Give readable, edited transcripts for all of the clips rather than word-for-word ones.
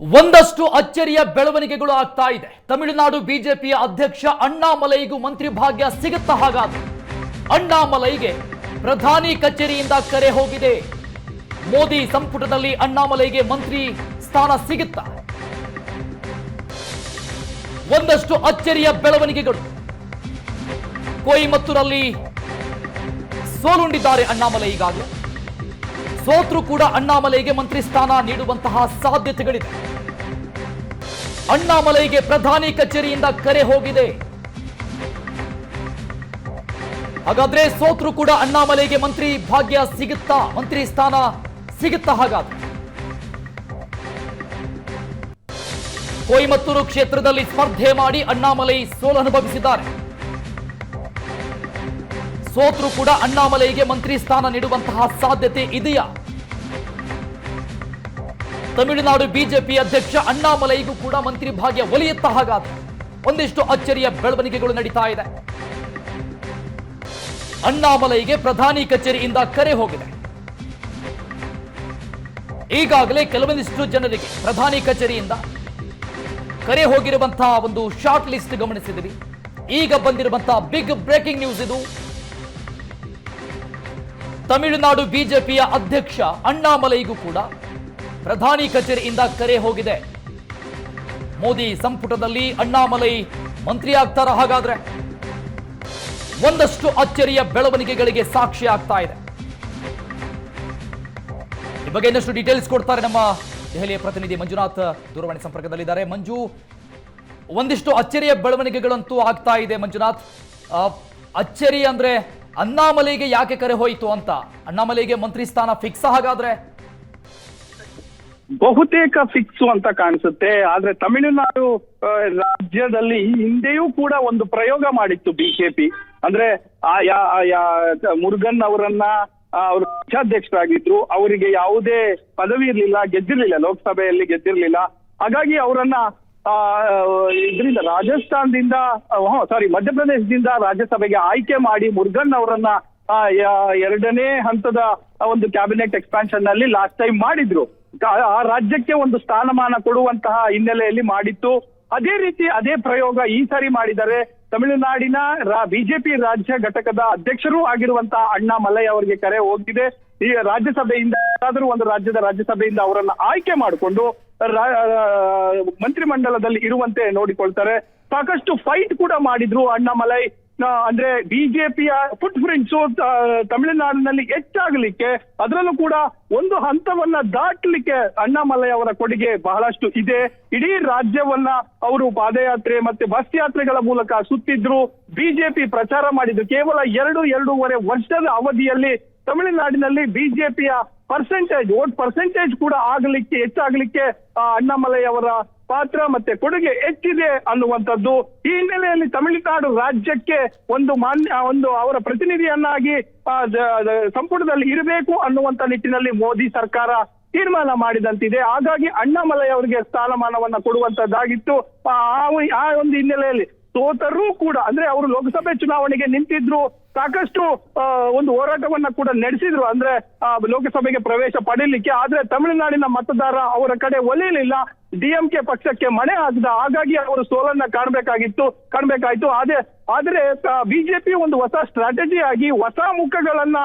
ಒಂದಷ್ಟು ಅಚ್ಚರಿಯ ಬೆಳವಣಿಗೆಗಳು ಆಗ್ತಾ ಇದೆ. ತಮಿಳುನಾಡು ಬಿಜೆಪಿಯ ಅಧ್ಯಕ್ಷ ಅಣ್ಣಾಮಲೈಗೂ ಮಂತ್ರಿ ಭಾಗ್ಯ ಸಿಗುತ್ತಾ? ಹಾಗಾದ್ರೆ ಅಣ್ಣಾಮಲೈಗೆ ಪ್ರಧಾನಿ ಕಚೇರಿಯಿಂದ ಕರೆ ಹೋಗಿದೆ. ಮೋದಿ ಸಂಪುಟದಲ್ಲಿ ಅಣ್ಣಾಮಲೈಗೆ ಮಂತ್ರಿ ಸ್ಥಾನ ಸಿಗುತ್ತಾ? ಒಂದಷ್ಟು ಅಚ್ಚರಿಯ ಬೆಳವಣಿಗೆಗಳು. ಕೊಯಮತ್ತೂರಲ್ಲಿ ಸೋಲುಂಡಿದ್ದಾರೆ ಅಣ್ಣಾಮಲೈ. ಈಗಾಗಲೇ ಸೋತ್ರು ಕೂಡ ಅಣ್ಣಾಮಲೈಗೆ ಮಂತ್ರಿ ಸ್ಥಾನ ನೀಡುವಂತಹ ಸಾಧ್ಯತೆಗಳಿದೆ. ಅಣ್ಣಾಮಲೈಗೆ ಪ್ರಧಾನಿ ಕಚೇರಿಯಿಂದ ಕರೆ ಹೋಗಿದೆ. ಹಾಗಾದ್ರೆ ಸೋತ್ರು ಕೂಡ ಅಣ್ಣಾಮಲೈಗೆ ಮಂತ್ರಿ ಭಾಗ್ಯ ಸಿಗುತ್ತಾ, ಮಂತ್ರಿ ಸ್ಥಾನ ಸಿಗುತ್ತಾ? ಹಾಗಾದ್ರೆ ಕೊಯಮತ್ತೂರು ಕ್ಷೇತ್ರದಲ್ಲಿ ಸ್ಪರ್ಧೆ ಮಾಡಿ ಅಣ್ಣಾಮಲೈ ಸೋಲು ಅನುಭವಿಸಿದ್ದಾರೆ. ಸೋತ್ರು ಕೂಡ ಅಣ್ಣಾಮಲೈಗೆ ಮಂತ್ರಿ ಸ್ಥಾನ ನೀಡುವಂತಹ ಸಾಧ್ಯತೆ ಇದೆಯಾ? ತಮಿಳುನಾಡು ಬಿಜೆಪಿ ಅಧ್ಯಕ್ಷ ಅಣ್ಣಾಮಲೈಗೂ ಕೂಡ ಮಂತ್ರಿ ಭಾಗ್ಯ ಒಲಿಯುತ್ತಾ? ಹಾಗಾದ್ರೆ ಒಂದಿಷ್ಟು ಅಚ್ಚರಿಯ ಬೆಳವಣಿಗೆಗಳು ನಡೀತಾ ಇದೆ. ಅಣ್ಣಾಮಲೈಗೆ ಪ್ರಧಾನಿ ಕಚೇರಿಯಿಂದ ಕರೆ ಹೋಗಿದೆ. ಈಗಾಗಲೇ ಕೆಲವೊಂದಿಷ್ಟು ಜನರಿಗೆ ಪ್ರಧಾನಿ ಕಚೇರಿಯಿಂದ ಕರೆ ಹೋಗಿರುವಂತಹ ಒಂದು ಶಾರ್ಟ್ ಲಿಸ್ಟ್ ಗಮನಿಸಿದ್ವಿ. ಈಗ ಬಂದಿರುವಂತಹ ಬಿಗ್ ಬ್ರೇಕಿಂಗ್ ನ್ಯೂಸ್ ಇದು. ತಮಿಳುನಾಡು ಬಿಜೆಪಿಯ ಅಧ್ಯಕ್ಷ ಅಣ್ಣಾಮಲೈಗೂ ಕೂಡ ಪ್ರಧಾನಿ ಕಚೇರಿಯಿಂದ ಕರೆ ಹೋಗಿದೆ. ಮೋದಿ ಸಂಪುಟದಲ್ಲಿ ಅಣ್ಣಾಮಲೈ ಮಂತ್ರಿ ಆಗ್ತಾರ? ಹಾಗಾದ್ರೆ ಒಂದಷ್ಟು ಅಚ್ಚರಿಯ ಬೆಳವಣಿಗೆಗಳಿಗೆ ಸಾಕ್ಷಿ ಆಗ್ತಾ ಇದೆ. ಈ ಬಗ್ಗೆ ಇನ್ನಷ್ಟು ಡೀಟೇಲ್ಸ್ ಕೊಡ್ತಾರೆ ನಮ್ಮ ದೆಹಲಿಯ ಪ್ರತಿನಿಧಿ ಮಂಜುನಾಥ್ ದೂರವಾಣಿ ಸಂಪರ್ಕದಲ್ಲಿದ್ದಾರೆ. ಮಂಜು, ಒಂದಿಷ್ಟು ಅಚ್ಚರಿಯ ಬೆಳವಣಿಗೆಗಳಂತೂ ಆಗ್ತಾ ಇದೆ. ಮಂಜುನಾಥ್, ಅಚ್ಚರಿ ಅಂದ್ರೆ ಅಣ್ಣಾಮಲೈಗೆ ಯಾಕೆ ಕರೆ ಹೋಯಿತು ಅಂತ? ಅಣ್ಣಾಮಲೈಗೆ ಮಂತ್ರಿ ಸ್ಥಾನ ಫಿಕ್ಸ್? ಹಾಗಾದ್ರೆ ಬಹುತೇಕ ಫಿಕ್ಸ್ ಅಂತ ಕಾಣಿಸುತ್ತೆ. ಆದ್ರೆ ತಮಿಳುನಾಡು ರಾಜ್ಯದಲ್ಲಿ ಹಿಂದೆಯೂ ಕೂಡ ಒಂದು ಪ್ರಯೋಗ ಮಾಡಿತ್ತು ಬಿಜೆಪಿ. ಅಂದ್ರೆ ಮುರುಗನ್ ಅವರನ್ನ ಅವರು ರಾಜ್ಯಾಧ್ಯಕ್ಷರಾಗಿದ್ರು. ಅವರಿಗೆ ಯಾವುದೇ ಪದವಿ ಇರ್ಲಿಲ್ಲ, ಗೆದ್ದಿರ್ಲಿಲ್ಲ, ಲೋಕಸಭೆಯಲ್ಲಿ ಗೆದ್ದಿರ್ಲಿಲ್ಲ. ಹಾಗಾಗಿ ಅವರನ್ನ ಇದರಿಂದ ಮಧ್ಯಪ್ರದೇಶದಿಂದ ರಾಜ್ಯಸಭೆಗೆ ಆಯ್ಕೆ ಮಾಡಿ ಮುರುಗನ್ ಅವರನ್ನ ಎರಡನೇ ಹಂತದ ಒಂದು ಕ್ಯಾಬಿನೆಟ್ ಎಕ್ಸ್ಪಾನ್ಷನ್ ನಲ್ಲಿ ಲಾಸ್ಟ್ ಟೈಮ್ ಮಾಡಿದ್ರು. ಆ ರಾಜ್ಯಕ್ಕೆ ಒಂದು ಸ್ಥಾನಮಾನ ಕೊಡುವಂತಹ ಹಿನ್ನೆಲೆಯಲ್ಲಿ ಮಾಡಿತ್ತು. ಅದೇ ರೀತಿ ಅದೇ ಪ್ರಯೋಗ ಈ ಸಾರಿ ಮಾಡಿದರೆ ತಮಿಳುನಾಡಿನ ಬಿಜೆಪಿ ರಾಜ್ಯ ಘಟಕದ ಅಧ್ಯಕ್ಷರೂ ಆಗಿರುವಂತಹ ಅಣ್ಣಾಮಲೈ ಅವರಿಗೆ ಕರೆ ಹೋಗಿದೆ. ಈ ರಾಜ್ಯಸಭೆಯಿಂದ ಯಾರಾದರೂ ಒಂದು ರಾಜ್ಯಸಭೆಯಿಂದ ಅವರನ್ನ ಆಯ್ಕೆ ಮಾಡಿಕೊಂಡು ಮಂತ್ರಿಮಂಡಲದಲ್ಲಿ ಇರುವಂತೆ ನೋಡಿಕೊಳ್ತಾರೆ. ಸಾಕಷ್ಟು ಫೈಟ್ ಕೂಡ ಮಾಡಿದ್ರು ಅಣ್ಣಾಮಲೈ. ಅಂದ್ರೆ ಬಿಜೆಪಿಯ ಫುಟ್ ಪ್ರಿಂಟ್ಸು ತಮಿಳುನಾಡಿನಲ್ಲಿ ಹೆಚ್ಚಾಗಲಿಕ್ಕೆ, ಅದರಲ್ಲೂ ಕೂಡ ಒಂದು ಹಂತವನ್ನ ದಾಟಲಿಕ್ಕೆ ಅಣ್ಣಾಮಲೈ ಅವರ ಕೊಡುಗೆ ಬಹಳಷ್ಟು ಇದೆ. ಇಡೀ ರಾಜ್ಯವನ್ನ ಅವರು ಪಾದಯಾತ್ರೆ ಮತ್ತೆ ಬಸ್ ಯಾತ್ರೆಗಳ ಮೂಲಕ ಸುತ್ತಿದ್ರು. ಬಿಜೆಪಿ ಪ್ರಚಾರ ಮಾಡಿದ್ರು. ಕೇವಲ 2-2.5 ವರ್ಷದ ಅವಧಿಯಲ್ಲಿ ತಮಿಳುನಾಡಿನಲ್ಲಿ ಬಿಜೆಪಿಯ ವೋಟ್ ಪರ್ಸೆಂಟೇಜ್ ಕೂಡ ಹೆಚ್ಚಾಗಲಿಕ್ಕೆ ಅಣ್ಣಾಮಲೈ ಅವರ ಪಾತ್ರ ಮತ್ತೆ ಕೊಡುಗೆ ಹೆಚ್ಚಿದೆ ಅನ್ನುವಂಥದ್ದು. ಈ ಹಿನ್ನೆಲೆಯಲ್ಲಿ ತಮಿಳುನಾಡು ರಾಜ್ಯಕ್ಕೆ ಒಂದು ಅವರ ಪ್ರತಿನಿಧಿಯನ್ನಾಗಿ ಸಂಪುಟದಲ್ಲಿ ಇರಬೇಕು ಅನ್ನುವಂತ ನಿಟ್ಟಿನಲ್ಲಿ ಮೋದಿ ಸರ್ಕಾರ ತೀರ್ಮಾನ ಮಾಡಿದಂತಿದೆ. ಹಾಗಾಗಿ ಅಣ್ಣಾಮಲೈ ಅವರಿಗೆ ಸ್ಥಾನಮಾನವನ್ನ ಕೊಡುವಂತದ್ದಾಗಿತ್ತು. ಆ ಒಂದು ಹಿನ್ನೆಲೆಯಲ್ಲಿ ಸೋತರೂ ಕೂಡ, ಅಂದ್ರೆ ಅವರು ಲೋಕಸಭೆ ಚುನಾವಣೆಗೆ ನಿಂತಿದ್ರು, ಸಾಕಷ್ಟು ಒಂದು ಹೋರಾಟವನ್ನ ಕೂಡ ನಡೆಸಿದ್ರು, ಅಂದ್ರೆ ಲೋಕಸಭೆಗೆ ಪ್ರವೇಶ ಪಡೆಯಲಿಕ್ಕೆ. ಆದ್ರೆ ತಮಿಳುನಾಡಿನ ಮತದಾರ ಅವರ ಕಡೆ ಒಲಿಯಲಿಲ್ಲ. ಡಿಎಂಕೆ ಪಕ್ಷಕ್ಕೆ ಮಣೆ ಹಾಕಿದ. ಹಾಗಾಗಿ ಅವರು ಸೋಲನ್ನ ಕಾಣಬೇಕಾಯ್ತು. ಆದ್ರೆ ಬಿಜೆಪಿ ಒಂದು ಹೊಸ ಸ್ಟ್ರಾಟಜಿ ಆಗಿ ಹೊಸ ಮುಖಗಳನ್ನ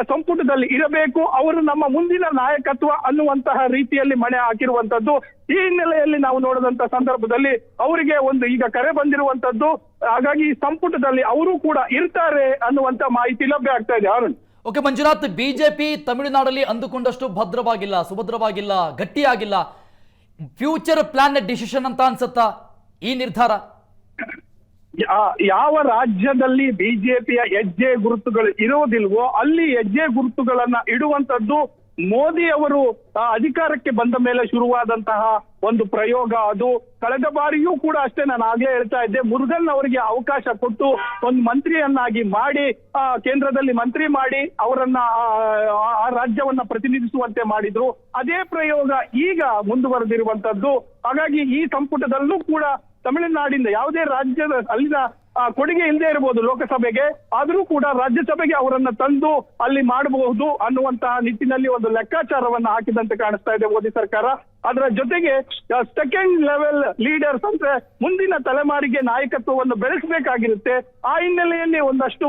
ಸಂಪುಟದಲ್ಲಿ ಇರಬೇಕು, ಅವರು ನಮ್ಮ ಮುಂದಿನ ನಾಯಕತ್ವ ಅನ್ನುವಂತಹ ರೀತಿಯಲ್ಲಿ ಮಣೆ ಹಾಕಿರುವಂತದ್ದು. ಈ ಹಿನ್ನೆಲೆಯಲ್ಲಿ ನಾವು ನೋಡಿದಂತ ಸಂದರ್ಭದಲ್ಲಿ ಅವರಿಗೆ ಒಂದು ಈಗ ಕರೆ ಬಂದಿರುವಂತದ್ದು. ಹಾಗಾಗಿ ಸಂಪುಟದಲ್ಲಿ ಅವರು ಕೂಡ ಇರ್ತಾರೆ ಅನ್ನುವಂತ ಮಾಹಿತಿ ಲಭ್ಯ ಆಗ್ತಾ ಇದೆ. ಅರುಣ್, ಓಕೆ ಮಂಜುನಾಥ್, ಬಿಜೆಪಿ ತಮಿಳುನಾಡಲ್ಲಿ ಅಂದುಕೊಂಡಷ್ಟು ಭದ್ರವಾಗಿಲ್ಲ, ಸುಭದ್ರವಾಗಿಲ್ಲ, ಗಟ್ಟಿಯಾಗಿಲ್ಲ. ಫ್ಯೂಚರ್ ಪ್ಲಾನ್ ಡಿಸಿಷನ್ ಅಂತ ಅನ್ಸುತ್ತಾ ಈ ನಿರ್ಧಾರ? ಯಾವ ರಾಜ್ಯದಲ್ಲಿ ಬಿಜೆಪಿಯ ಹೆಜ್ಜೆ ಗುರುತುಗಳು ಇರೋದಿಲ್ವೋ ಅಲ್ಲಿ ಹೆಜ್ಜೆ ಗುರುತುಗಳನ್ನ ಇಡುವಂತದ್ದು ಮೋದಿ ಅವರು ಅಧಿಕಾರಕ್ಕೆ ಬಂದ ಮೇಲೆ ಶುರುವಾದಂತಹ ಒಂದು ಪ್ರಯೋಗ ಅದು. ಕಳೆದ ಬಾರಿಯೂ ಕೂಡ ಅಷ್ಟೇ, ನಾನು ಆಗ್ಲೇ ಹೇಳ್ತಾ ಇದ್ದೆ, ಮುರುಗನ್ ಅವರಿಗೆ ಅವಕಾಶ ಕೊಟ್ಟು ಒಂದು ಮಂತ್ರಿಯನ್ನಾಗಿ ಮಾಡಿ, ಕೇಂದ್ರದಲ್ಲಿ ಮಂತ್ರಿ ಮಾಡಿ ಅವರನ್ನ ಆ ರಾಜ್ಯವನ್ನ ಪ್ರತಿನಿಧಿಸುವಂತೆ ಮಾಡಿದ್ರು. ಅದೇ ಪ್ರಯೋಗ ಈಗ ಮುಂದುವರೆದಿರುವಂತದ್ದು. ಹಾಗಾಗಿ ಈ ಸಂಪುಟದಲ್ಲೂ ಕೂಡ ತಮಿಳುನಾಡಿಂದ ಯಾವುದೇ ರಾಜ್ಯದ ಅಲ್ಲಿನ ಕೊಡುಗೆ ಇಲ್ಲದೆ ಇರಬಹುದು ಲೋಕಸಭೆಗೆ, ಆದರೂ ಕೂಡ ರಾಜ್ಯಸಭೆಗೆ ಅವರನ್ನ ತಂದು ಅಲ್ಲಿ ಮಾಡಬಹುದು ಅನ್ನುವಂತಹ ನಿಟ್ಟಿನಲ್ಲಿ ಒಂದು ಲೆಕ್ಕಾಚಾರವನ್ನ ಹಾಕಿದಂತೆ ಕಾಣಿಸ್ತಾ ಇದೆ ಮೋದಿ ಸರ್ಕಾರ. ಅದರ ಜೊತೆಗೆ ಸೆಕೆಂಡ್ ಲೆವೆಲ್ ಲೀಡರ್ಸ್ ಅಂದ್ರೆ ಮುಂದಿನ ತಲೆಮಾರಿಗೆ ನಾಯಕತ್ವವನ್ನು ಬೆಳೆಸಬೇಕಾಗಿರುತ್ತೆ. ಆ ಹಿನ್ನೆಲೆಯಲ್ಲಿ ಒಂದಷ್ಟು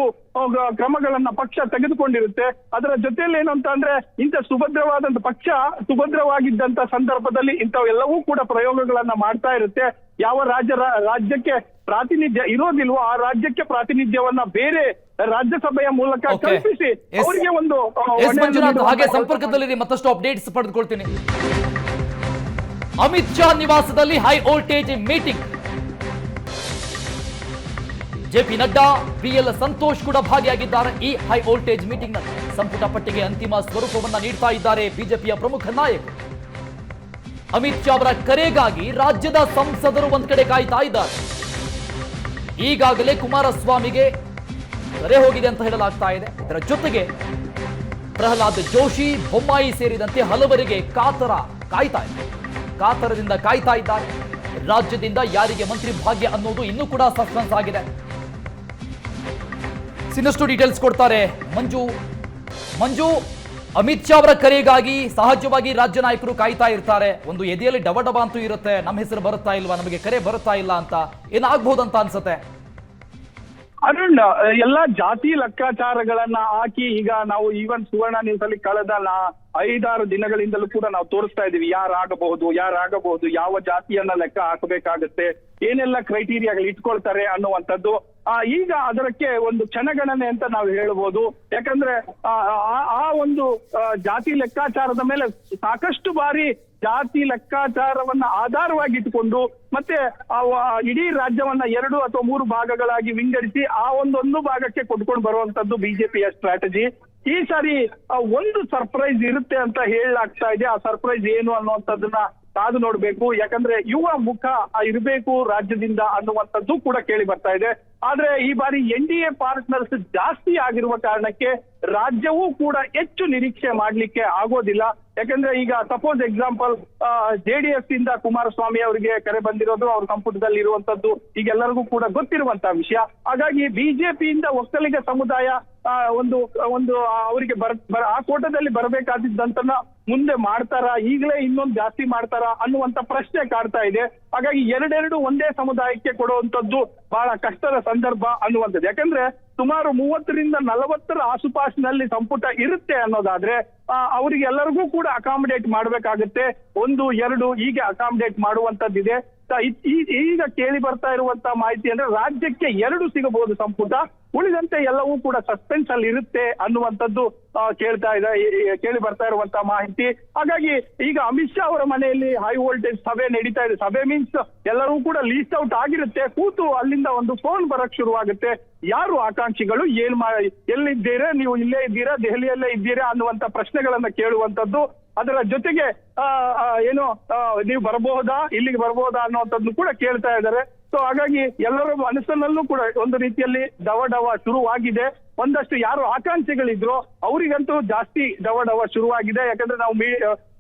ಕ್ರಮಗಳನ್ನ ಪಕ್ಷ ತೆಗೆದುಕೊಂಡಿರುತ್ತೆ. ಅದರ ಜೊತೆಯಲ್ಲಿ ಏನು ಅಂತ ಅಂದ್ರೆ ಇಂಥ ಸುಭದ್ರವಾದಂತ ಪಕ್ಷ ಸುಭದ್ರವಾಗಿದ್ದಂತ ಸಂದರ್ಭದಲ್ಲಿ ಇಂಥವೆಲ್ಲವೂ ಕೂಡ ಪ್ರಯೋಗಗಳನ್ನ ಮಾಡ್ತಾ ಇರುತ್ತೆ. ಯಾವ ರಾಜ್ಯಕ್ಕೆ ಪ್ರಾತಿನಿಧ್ಯ ಇರೋದಿಲ್ವೋ ಆ ರಾಜ್ಯಕ್ಕೆ ಪ್ರಾತಿನಿಧ್ಯವನ್ನ ಬೇರೆ ರಾಜ್ಯಸಭೆಯ ಮೂಲಕ ಕಲ್ಪಿಸಿ ಅವರಿಗೆ ಒಂದು ಹಾಗೆ ಸಂಪರ್ಕದಲ್ಲಿ ಮತ್ತಷ್ಟು ಅಪ್ಡೇಟ್ಸ್ ಪಡೆದುಕೊಳ್ತೀನಿ. ಅಮಿತ್ ಶಾ ನಿವಾಸದಲ್ಲಿ high voltage meeting. JP Nadda, BL Santosh ಕೂಡ ಭಾಗಿಯಾಗಿದ್ದಾರೆ ಈ ಹೈ ವೋಲ್ಟೇಜ್ ಮೀಟಿಂಗ್ ನಲ್ಲಿ. ಸಂಪುಟ ಪಟ್ಟಿಗೆ ಅಂತಿಮ ಸ್ವರೂಪವನ್ನ ನೀಡ್ತಾ ಇದ್ದಾರೆ ಬಿಜೆಪಿಯ ಪ್ರಮುಖ ನಾಯಕರು. ಅಮಿತ್ ಶಾ ಅವರ ಕರೆಗಾಗಿ ರಾಜ್ಯದ ಸಂಸದರು ಒಂದ್ ಕಡೆ ಕಾಯ್ತಾ ಇದ್ದಾರೆ. ಈಗಾಗಲೇ ಕುಮಾರಸ್ವಾಮಿಗೆ ಕರೆ ಹೋಗಿದೆ ಅಂತ ಹೇಳಲಾಗ್ತಾ ಇದೆ. ಇದರ ಜೊತೆಗೆ ಪ್ರಹ್ಲಾದ್ ಜೋಶಿ, ಬೊಮ್ಮಾಯಿ ಸೇರಿದಂತೆ ಹಲವರಿಗೆ ಕಾತರದಿಂದ ಕಾಯ್ತಾ ಇದ್ದಾರೆ. ರಾಜ್ಯದಿಂದ ಯಾರಿಗೆ ಮಂತ್ರಿ ಭಾಗ್ಯ ಅನ್ನೋದು ಇನ್ನೂ ಕೂಡ ಸಸ್ಪೆನ್ಸ್ ಆಗಿದೆ. ಇನ್ನಷ್ಟು ಡೀಟೇಲ್ಸ್ ಕೊಡ್ತಾರೆ ಮಂಜು. ಅಮಿತ್ ಶಾ ಅವರ ಕರೆಗಾಗಿ ಸಹಜವಾಗಿ ರಾಜ್ಯ ನಾಯಕರು ಕಾಯ್ತಾ ಇರ್ತಾರೆ. ಒಂದು ಎದೆಯಲ್ಲಿ ಡಬ ಅಂತೂ ಇರುತ್ತೆ, ನಮ್ಮ ಹೆಸರು ಬರುತ್ತಾ ಇಲ್ವಾ, ನಮಗೆ ಕರೆ ಬರುತ್ತಾ ಇಲ್ಲ ಅಂತ. ಏನಾಗಬಹುದಂತ ಅನ್ಸುತ್ತೆ? ಅರುಣ್, ಎಲ್ಲಾ ಜಾತಿ ಲೆಕ್ಕಾಚಾರಗಳನ್ನ ಹಾಕಿ ಈಗ ನಾವು ಈವನ್ ಸುವರ್ಣ ನ್ಯೂಸ್ ಅಲ್ಲಿ ಕಳೆದ 5-6 ದಿನಗಳಿಂದಲೂ ಕೂಡ ನಾವು ತೋರಿಸ್ತಾ ಇದೀವಿ ಯಾರಾಗಬಹುದು, ಯಾವ ಜಾತಿಯನ್ನ ಲೆಕ್ಕ ಹಾಕಬೇಕಾಗತ್ತೆ, ಏನೆಲ್ಲ ಕ್ರೈಟೀರಿಯಾಗಳು ಇಟ್ಕೊಳ್ತಾರೆ ಅನ್ನುವಂಥದ್ದು. ಈಗ ಅದಕ್ಕೆ ಒಂದು ಕ್ಷಣಗಣನೆ ಅಂತ ನಾವು ಹೇಳ್ಬೋದು. ಯಾಕಂದ್ರೆ ಆ ಒಂದು ಜಾತಿ ಲೆಕ್ಕಾಚಾರದ ಮೇಲೆ ಸಾಕಷ್ಟು ಬಾರಿ ಜಾತಿ ಲೆಕ್ಕಾಚಾರವನ್ನ ಆಧಾರವಾಗಿ ಇಟ್ಟುಕೊಂಡು ಮತ್ತೆ ಇಡೀ ರಾಜ್ಯವನ್ನ 2 ಅಥವಾ 3 ಭಾಗಗಳಾಗಿ ವಿಂಗಡಿಸಿ ಆ ಒಂದು ಭಾಗಕ್ಕೆ ಕೊಟ್ಕೊಂಡು ಬರುವಂತದ್ದು ಬಿಜೆಪಿಯ ಸ್ಟ್ರಾಟಜಿ. ಈ ಸಾರಿ ಒಂದು ಸರ್ಪ್ರೈಸ್ ಇರುತ್ತೆ ಅಂತ ಹೇಳಲಾಗ್ತಾ ಇದೆ. ಆ ಸರ್ಪ್ರೈಸ್ ಏನು ಅನ್ನುವಂಥದ್ದನ್ನ ಕಾದು ನೋಡ್ಬೇಕು. ಯಾಕಂದ್ರೆ ಯುವ ಮುಖ ಇರಬೇಕು ರಾಜ್ಯದಿಂದ ಅನ್ನುವಂಥದ್ದು ಕೂಡ ಕೇಳಿ ಬರ್ತಾ ಇದೆ. ಆದ್ರೆ ಈ ಬಾರಿ NDA ಪಾರ್ಟ್ನರ್ಸ್ ಜಾಸ್ತಿ ಆಗಿರುವ ಕಾರಣಕ್ಕೆ ರಾಜ್ಯವೂ ಕೂಡ ಹೆಚ್ಚು ನಿರೀಕ್ಷೆ ಮಾಡ್ಲಿಕ್ಕೆ ಆಗೋದಿಲ್ಲ. ಯಾಕಂದ್ರೆ ಈಗ ಸಪೋಸ್ ಎಕ್ಸಾಂಪಲ್ JDS ಇಂದ ಕುಮಾರಸ್ವಾಮಿ ಅವರಿಗೆ ಕರೆ ಬಂದಿರೋದು, ಅವ್ರ ಸಂಪುಟದಲ್ಲಿ ಇರುವಂತದ್ದು ಈಗೆಲ್ಲರಿಗೂ ಕೂಡ ಗೊತ್ತಿರುವಂತಹ ವಿಷಯ. ಹಾಗಾಗಿ ಬಿಜೆಪಿಯಿಂದ ಒಕ್ಕಲಿಗ ಸಮುದಾಯ ಒಂದು ಅವರಿಗೆ ಆ ಕೋಟದಲ್ಲಿ ಬರಬೇಕಾದಿದ್ದಂತನ್ನ ಮುಂದೆ ಮಾಡ್ತಾರ, ಈಗಲೇ ಇನ್ನೊಂದು ಜಾಸ್ತಿ ಮಾಡ್ತಾರ ಅನ್ನುವಂತ ಪ್ರಶ್ನೆ ಕಾಡ್ತಾ ಇದೆ. ಹಾಗಾಗಿ ಎರಡೆರಡು ಒಂದೇ ಸಮುದಾಯಕ್ಕೆ ಕೊಡುವಂತದ್ದು ಬಹಳ ಕಷ್ಟದ ಸಂದರ್ಭ ಅನ್ನುವಂಥದ್ದು. ಯಾಕಂದ್ರೆ ಸುಮಾರು 30ರಿಂದ 40ರ ಆಸುಪಾಸಿನಲ್ಲಿ ಸಂಪುಟ ಇರುತ್ತೆ ಅನ್ನೋದಾದ್ರೆ ಅವರಿಗೆಲ್ಲರಿಗೂ ಕೂಡ ಅಕಾಮಿಡೇಟ್ ಮಾಡ್ಬೇಕಾಗುತ್ತೆ. 1-2 ಹೀಗೆ ಅಕಾಮಿಡೇಟ್ ಮಾಡುವಂತದ್ದಿದೆ. ಈಗ ಕೇಳಿ ಬರ್ತಾ ಇರುವಂತ ಮಾಹಿತಿ ಅಂದ್ರೆ ರಾಜ್ಯಕ್ಕೆ 2 ಸಿಗಬಹುದು ಸಂಪುಟ, ಉಳಿದಂತೆ ಎಲ್ಲವೂ ಕೂಡ ಸಸ್ಪೆನ್ಸ್ ಅಲ್ಲಿ ಇರುತ್ತೆ ಅನ್ನುವಂಥದ್ದು ಕೇಳಿ ಬರ್ತಾ ಇರುವಂತಹ ಮಾಹಿತಿ. ಹಾಗಾಗಿ ಈಗ ಅಮಿತ್ ಶಾ ಅವರ ಮನೆಯಲ್ಲಿ ಹೈ ವೋಲ್ಟೇಜ್ ಸಭೆ ನಡೀತಾ ಇದೆ. ಸಭೆ ಮೀನ್ಸ್ ಎಲ್ಲರೂ ಕೂಡ ಲೀಸ್ಟ್ ಔಟ್ ಆಗಿರುತ್ತೆ. ಕೂತು ಅಲ್ಲಿಂದ ಒಂದು ಫೋನ್ ಬರಕ್ ಶುರುವಾಗುತ್ತೆ. ಯಾರು ಆಕಾಂಕ್ಷಿಗಳು, ಎಲ್ಲಿದ್ದೀರಾ ನೀವು, ಇಲ್ಲೇ ಇದ್ದೀರಾ, ದೆಹಲಿಯಲ್ಲೇ ಇದ್ದೀರಾ ಅನ್ನುವಂತ ಪ್ರಶ್ನೆಗಳನ್ನ ಕೇಳುವಂತದ್ದು. ಅದರ ಜೊತೆಗೆ ನೀವು ಬರಬಹುದಾ, ಇಲ್ಲಿಗೆ ಬರಬಹುದಾ ಅನ್ನುವಂಥದ್ದು ಕೂಡ ಕೇಳ್ತಾ ಇದ್ದಾರೆ. ಸೊ ಹಾಗಾಗಿ ಎಲ್ಲರ ಮನಸ್ಸಿನಲ್ಲೂ ಕೂಡ ಒಂದು ರೀತಿಯಲ್ಲಿ ಡವ ಶುರುವಾಗಿದೆ. ಒಂದಷ್ಟು ಯಾರು ಆಕಾಂಕ್ಷಿಗಳಿದ್ರು ಅವರಿಗಂತೂ ಜಾಸ್ತಿ ಡವ ಶುರುವಾಗಿದೆ. ಯಾಕಂದ್ರೆ ನಾವು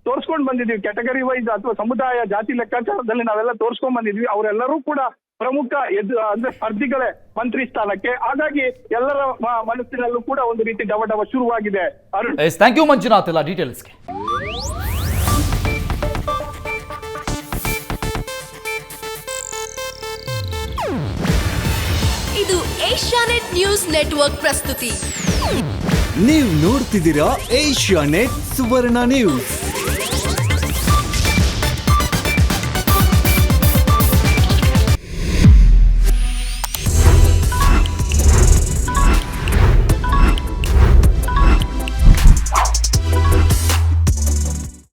ತೋರ್ಸ್ಕೊಂಡ್ ಬಂದಿದ್ವಿ ಕ್ಯಾಟಗರಿ ವೈಸ್ ಅಥವಾ ಸಮುದಾಯ ಜಾತಿ ಲೆಕ್ಕಾಚಾರದಲ್ಲಿ ನಾವೆಲ್ಲ ತೋರ್ಸ್ಕೊಂಡ್ ಬಂದಿದ್ವಿ. ಅವರೆಲ್ಲರೂ ಕೂಡ ಪ್ರಮುಖ ಅಂದ್ರೆ ಸ್ಪರ್ಧಿಗಳೇ ಮಂತ್ರಿ ಸ್ಥಾನಕ್ಕೆ. ಹಾಗಾಗಿ ಎಲ್ಲರ ಮನಸ್ಸಿನಲ್ಲೂ ಕೂಡ ಒಂದು ರೀತಿ ಡವ ಶುರುವಾಗಿದೆ. ಥ್ಯಾಂಕ್ ಯು ಮಂಜುನಾಥ್ ಎಲ್ಲ ಡೀಟೇಲ್ಸ್ಗೆ. ಇದು ಏಷ್ಯಾನೆಟ್ ನ್ಯೂಸ್ ನೆಟ್ವರ್ಕ್ ಪ್ರಸ್ತುತಿ. ನೀವು ನೋಡ್ತಿದ್ದೀರಾ ಏಷ್ಯಾನೆಟ್ ಸುವರ್ಣ ನ್ಯೂಸ್.